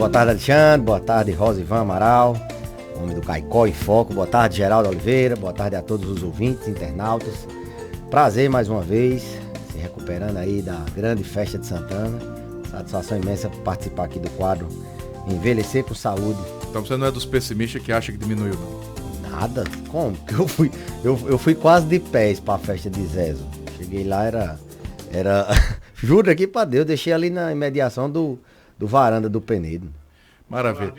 Boa tarde, Alexandre. Boa tarde, Rosivan Amaral, homem do Caicó em Foco. Boa tarde, Geraldo Oliveira. Boa tarde a todos os ouvintes, internautas. Prazer mais uma vez, se recuperando aí da grande festa de Santana. Satisfação imensa participar aqui do quadro Envelhecer com Saúde. Então você não é dos pessimistas que acha que diminuiu, não? Nada. Como? Eu fui quase de pés pra festa de Zezo. Cheguei lá, era juro aqui pra Deus, deixei ali na imediação do varanda do Penedo. Maravilha.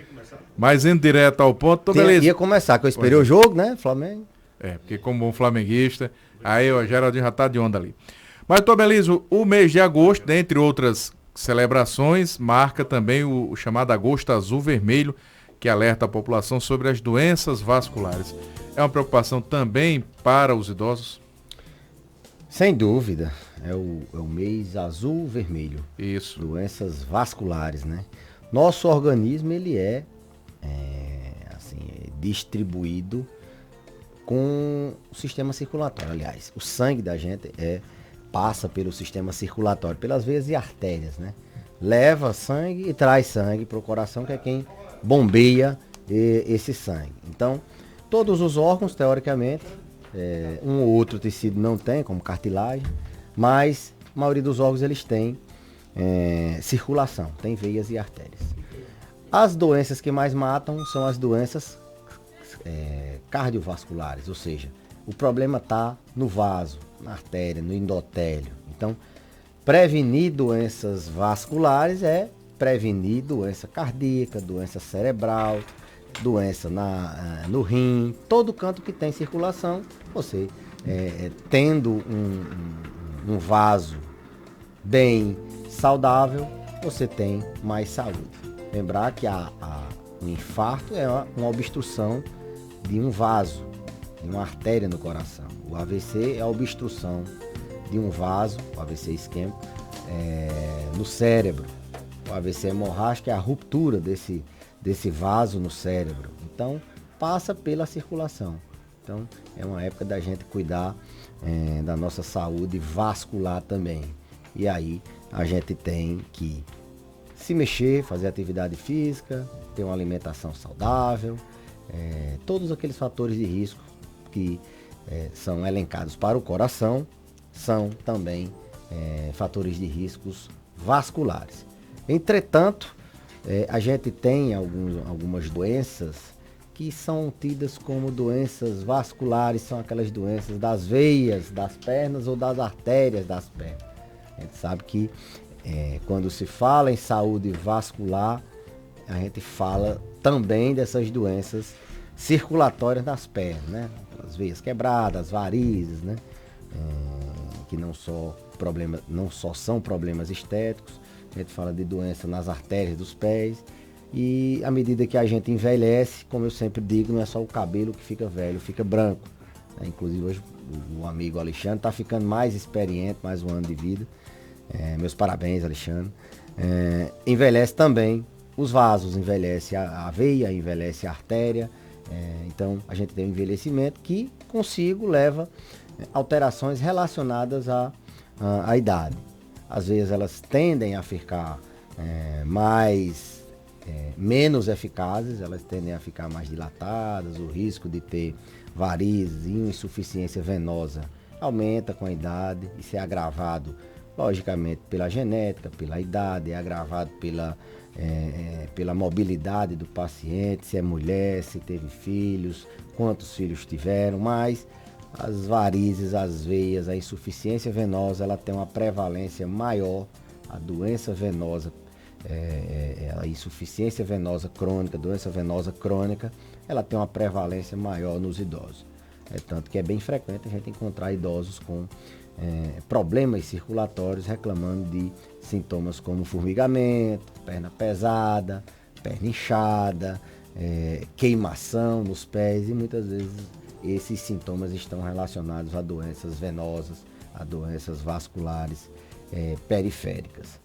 Mas indo direto ao ponto, beleza. Ia começar, que eu esperei o jogo, né, Flamengo. Porque como bom flamenguista, aí o Geraldinho já tá de onda ali. Mas, Tom Belizo, o mês de agosto, dentre outras celebrações, marca também o chamado Agosto Azul Vermelho, que alerta a população sobre as doenças vasculares. É uma preocupação também para os idosos? Sem dúvida, é o mês azul vermelho. Isso. Doenças vasculares, né? Nosso organismo, ele é distribuído com o sistema circulatório. Aliás, o sangue da gente passa pelo sistema circulatório, pelas veias e artérias, né? Leva sangue e traz sangue para o coração, que é quem bombeia esse sangue. Então, todos os órgãos, teoricamente, um ou outro tecido não tem, como cartilagem, mas a maioria dos órgãos eles têm circulação, tem veias e artérias. As doenças que mais matam são as doenças cardiovasculares, ou seja, o problema está no vaso, na artéria, no endotélio. Então, prevenir doenças vasculares é prevenir doença cardíaca, doença cerebral, doença no rim, todo canto que tem circulação, você tendo um vaso bem saudável, você tem mais saúde. Lembrar que o infarto é uma obstrução de um vaso, de uma artéria no coração. O AVC é a obstrução de um vaso, o AVC isquêmico, no cérebro. O AVC hemorrágico é a ruptura desse vaso no cérebro. Então, passa pela circulação. Então, é uma época da gente cuidar da nossa saúde vascular também. E aí, a gente tem que se mexer, fazer atividade física, ter uma alimentação saudável, todos aqueles fatores de risco que são elencados para o coração, são também fatores de riscos vasculares. Entretanto, a gente tem algumas doenças que são tidas como doenças vasculares, são aquelas doenças das veias das pernas ou das artérias das pernas. A gente sabe que quando se fala em saúde vascular, a gente fala também dessas doenças circulatórias das pernas, né? As veias quebradas, varizes, né? Que não só são problemas estéticos. A gente fala de doença nas artérias dos pés. E à medida que a gente envelhece, como eu sempre digo, não é só o cabelo que fica velho, fica branco. Inclusive hoje o amigo Alexandre está ficando mais experiente, mais um ano de vida. Meus parabéns, Alexandre. Envelhece também os vasos, envelhece a veia, envelhece a artéria. Então a gente tem um envelhecimento que consigo leva alterações relacionadas à idade. Às vezes elas tendem a ficar menos eficazes, elas tendem a ficar mais dilatadas, o risco de ter varizes e insuficiência venosa aumenta com a idade. Isso é agravado, logicamente, pela genética, pela idade, é agravado pela mobilidade do paciente, se é mulher, se teve filhos, quantos filhos tiveram, mas as varizes, as veias, a insuficiência venosa, ela tem uma prevalência maior, a doença venosa, a insuficiência venosa crônica, doença venosa crônica, ela tem uma prevalência maior nos idosos. Tanto que é bem frequente a gente encontrar idosos com problemas circulatórios reclamando de sintomas como formigamento, perna pesada, perna inchada, queimação nos pés, e muitas vezes esses sintomas estão relacionados a doenças venosas, a doenças vasculares periféricas.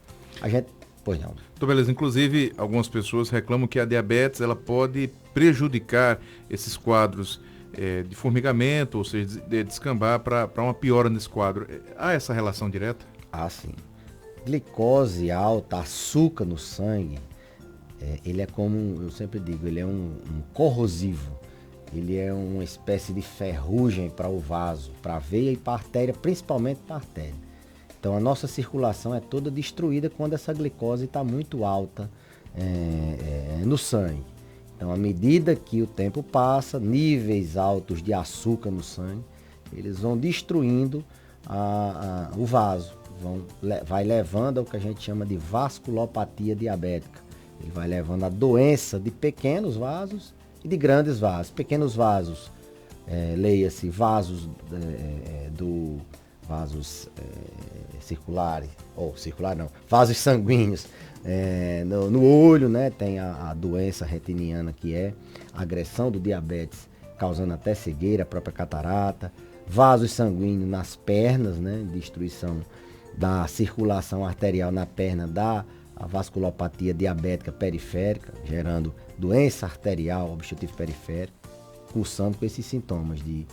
Pois não. Então, beleza. Inclusive, algumas pessoas reclamam que a diabetes ela pode prejudicar esses quadros de formigamento, ou seja, de descambar para uma piora nesse quadro. Há essa relação direta? Ah, sim. Glicose alta, açúcar no sangue, ele é como, eu sempre digo, ele é um corrosivo. Ele é uma espécie de ferrugem para o vaso, para a veia e para a artéria, principalmente para a artéria. Então a nossa circulação é toda destruída quando essa glicose está muito alta no sangue. Então, à medida que o tempo passa, níveis altos de açúcar no sangue, eles vão destruindo o vaso, vai levando ao que a gente chama de vasculopatia diabética. Ele vai levando a doença de pequenos vasos e de grandes vasos. Pequenos vasos, leia-se vasos vasos circulares, vasos sanguíneos. No olho, né, tem a doença retiniana, que é a agressão do diabetes, causando até cegueira, a própria catarata. Vasos sanguíneos nas pernas, né, destruição da circulação arterial na perna, dá a vasculopatia diabética periférica, gerando doença arterial obstrutiva periférica, cursando com esses sintomas de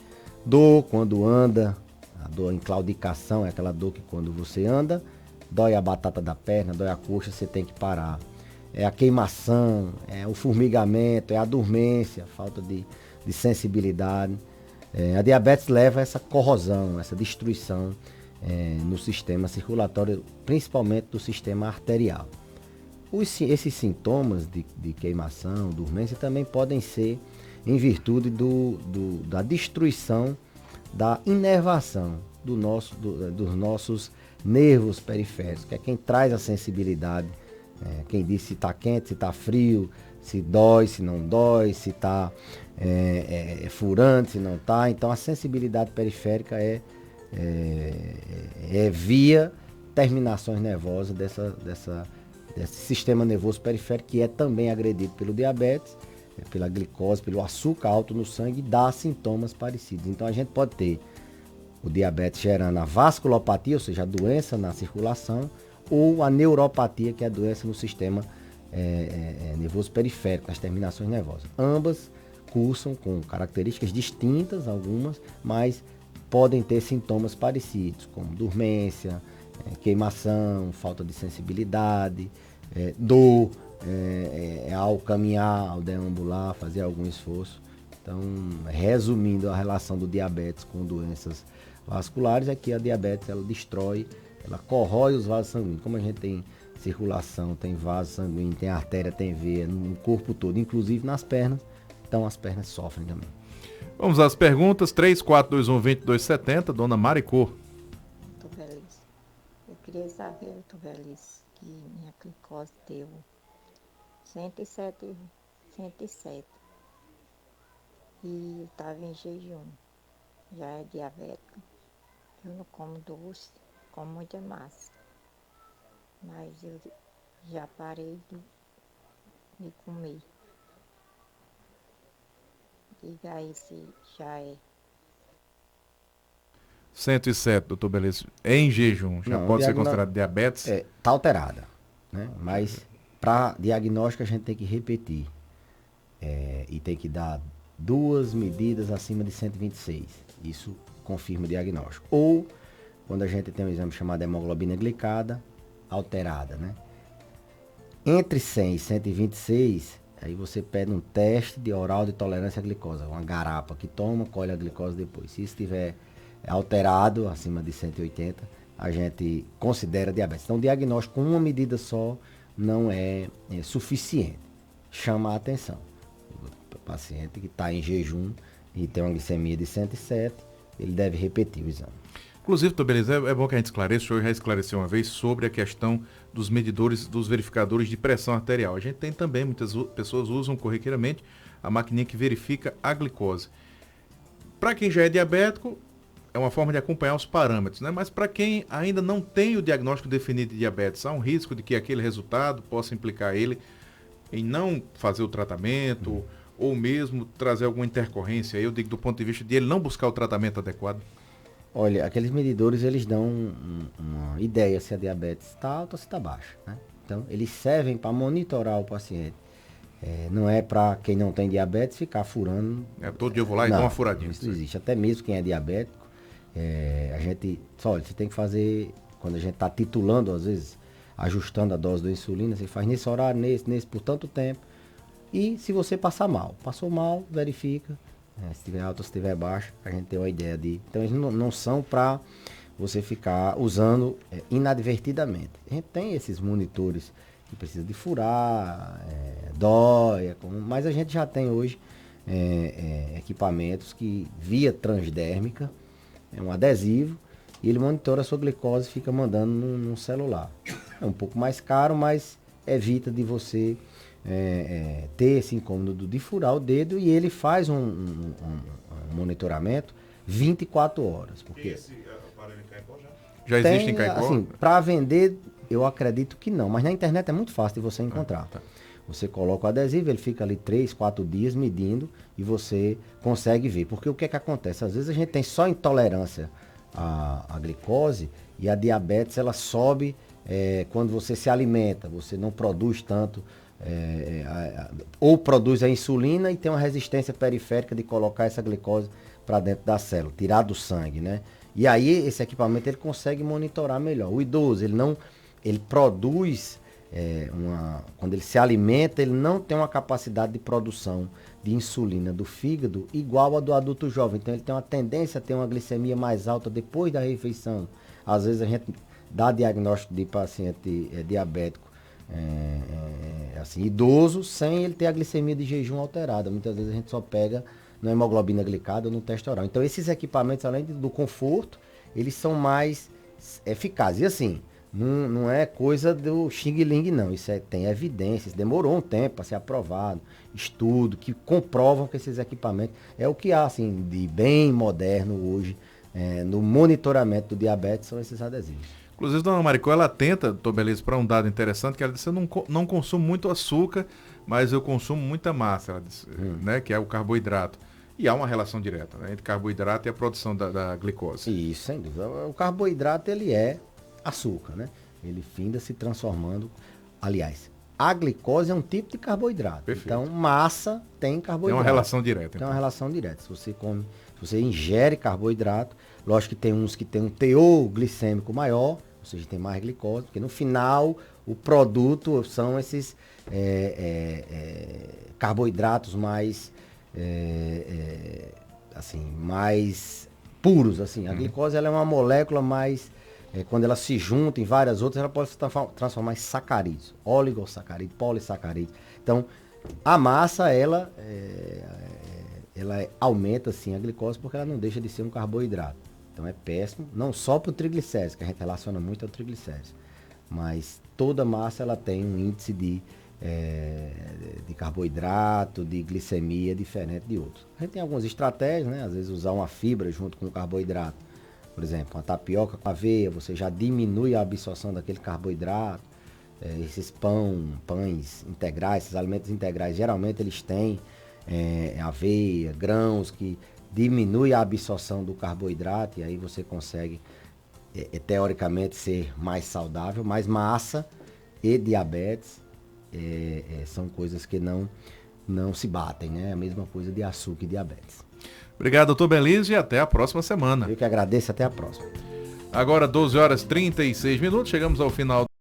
dor quando anda, a dor em claudicação, é aquela dor que quando você anda, dói a batata da perna, dói a coxa, você tem que parar. É a queimação, é o formigamento, é a dormência, falta de sensibilidade. A diabetes leva a essa corrosão, essa destruição no sistema circulatório, principalmente do sistema arterial. Esses sintomas de queimação, dormência, também podem ser em virtude da destruição, da inervação dos nossos nervos periféricos, que é quem traz a sensibilidade, quem diz se está quente, se está frio, se dói, se não dói, se está furante, se não está. Então a sensibilidade periférica é via terminações nervosas desse sistema nervoso periférico, que é também agredido pelo diabetes, pela glicose, pelo açúcar alto no sangue, e dá sintomas parecidos. Então a gente pode ter o diabetes gerando a vasculopatia, ou seja, a doença na circulação, ou a neuropatia, que é a doença no sistema nervoso periférico, nas terminações nervosas. Ambas cursam com características distintas, algumas, mas podem ter sintomas parecidos, como dormência, queimação, falta de sensibilidade, dor ao caminhar, ao deambular, fazer algum esforço. Então, resumindo a relação do diabetes com doenças vasculares, é que a diabetes ela destrói, ela corrói os vasos sanguíneos. Como a gente tem circulação, tem vaso sanguíneo, tem artéria, tem veia no corpo todo, inclusive nas pernas, então as pernas sofrem também. Vamos às perguntas. 3421-2270, dona Maricô. Velhice, eu queria saber, Velhice, que minha glicose deu 107, e eu estava em jejum, já é diabética. Eu não como doce, como muita massa, mas eu já parei de comer. Diga aí se já é. 107, doutor Beleza. Em jejum, já Não, pode ser considerado diabetes? Está alterada, né? Mas para diagnóstico a gente tem que repetir. E tem que dar 2 medidas acima de 126. Isso confirma o diagnóstico. Ou quando a gente tem um exame chamado hemoglobina glicada alterada, né? Entre 100 e 126, aí você pede um teste de oral de tolerância à glicose, uma garapa que toma, colhe a glicose depois. Se estiver alterado, acima de 180, a gente considera diabetes. Então, o diagnóstico com uma medida só não é suficiente. Chama a atenção. O paciente que está em jejum e tem uma glicemia de 107, ele deve repetir o exame. Inclusive, doutor Beleza, é bom que a gente esclareça, o senhor já esclareceu uma vez sobre a questão dos medidores, dos verificadores de pressão arterial. A gente tem também, muitas pessoas usam corriqueiramente a maquininha que verifica a glicose. Para quem já é diabético, é uma forma de acompanhar os parâmetros, né? Mas para quem ainda não tem o diagnóstico definido de diabetes, há um risco de que aquele resultado possa implicar ele em não fazer o tratamento ou mesmo trazer alguma intercorrência. Eu digo do ponto de vista de ele não buscar o tratamento adequado. Olha, aqueles medidores, eles dão uma ideia se a diabetes está alta ou se está baixa, né? Então, eles servem para monitorar o paciente. Não é para quem não tem diabetes ficar furando. Todo dia eu vou lá e dou uma furadinha. Isso não existe. Até mesmo quem é diabético, a gente... Olha, você tem que fazer, quando a gente está titulando, às vezes, ajustando a dose da insulina, você faz nesse horário, nesse por tanto tempo. E se você passar mal, passou mal, verifica, se tiver alta ou se tiver baixa, a gente tem uma ideia de... Então eles não são para você ficar usando inadvertidamente. A gente tem esses monitores que precisa de furar, dói, mas a gente já tem hoje equipamentos que via transdérmica, um adesivo, e ele monitora a sua glicose e fica mandando no celular. É um pouco mais caro, mas evita de você ter esse incômodo de furar o dedo, e ele faz um monitoramento 24 horas. Porque esse aparelho em Caicó já existe em Caicó? Assim, para vender, eu acredito que não, mas na internet é muito fácil de você encontrar. Tá. Você coloca o adesivo, ele fica ali 3, 4 dias medindo e você consegue ver. Porque o que é que acontece? Às vezes a gente tem só intolerância à glicose, e a diabetes ela sobe quando você se alimenta, você não produz tanto, ou produz a insulina e tem uma resistência periférica de colocar essa glicose para dentro da célula, tirar do sangue, né? E aí esse equipamento ele consegue monitorar melhor. O idoso, ele produz... quando ele se alimenta, ele não tem uma capacidade de produção de insulina do fígado igual a do adulto jovem. Então ele tem uma tendência a ter uma glicemia mais alta depois da refeição. Às vezes a gente dá diagnóstico de paciente diabético assim, idoso, sem ele ter a glicemia de jejum alterada. Muitas vezes a gente só pega na hemoglobina glicada ou no teste oral. Então esses equipamentos, além do conforto, eles são mais eficazes. E assim, não é coisa do xing-ling, não. Isso tem evidências. Demorou um tempo para ser aprovado. Estudo que comprovam que esses equipamentos é o que há assim, de bem moderno hoje no monitoramento do diabetes, são esses adesivos. Inclusive, dona Maricó, ela tenta, doutor Beleza, para um dado interessante, que ela disse, eu não consumo muito açúcar, mas eu consumo muita massa, ela disse, né, que é o carboidrato. E há uma relação direta, né, entre carboidrato e a produção da glicose. Isso, sem dúvida. O carboidrato, ele é açúcar, né? Ele finda se transformando. Aliás, a glicose é um tipo de carboidrato. Perfeito. Então, massa tem carboidrato. Tem uma relação direta. Tem então. uma relação direta. Se você ingere carboidrato, lógico que tem uns que tem um teor glicêmico maior, ou seja, tem mais glicose, porque no final o produto são esses carboidratos mais assim, mais puros, assim. A glicose ela é uma molécula mais quando ela se junta em várias outras, ela pode se transformar em sacarídeos, oligosacarídeos, polissacarídeos. Então, a massa, ela aumenta, sim, a glicose, porque ela não deixa de ser um carboidrato. Então, é péssimo, não só para o triglicérides, que a gente relaciona muito ao triglicérides, mas toda massa, ela tem um índice de carboidrato, de glicemia diferente de outros. A gente tem algumas estratégias, né? Às vezes usar uma fibra junto com o carboidrato. Por exemplo, uma tapioca com aveia, você já diminui a absorção daquele carboidrato. Esses pães integrais, esses alimentos integrais, geralmente eles têm aveia, grãos, que diminui a absorção do carboidrato, e aí você consegue, teoricamente, ser mais saudável. Mas massa e diabetes são coisas que não se batem, né? A mesma coisa de açúcar e diabetes. Obrigado, doutor Belise, e até a próxima semana. Eu que agradeço, até a próxima. Agora, 12 horas e 36 minutos, chegamos ao final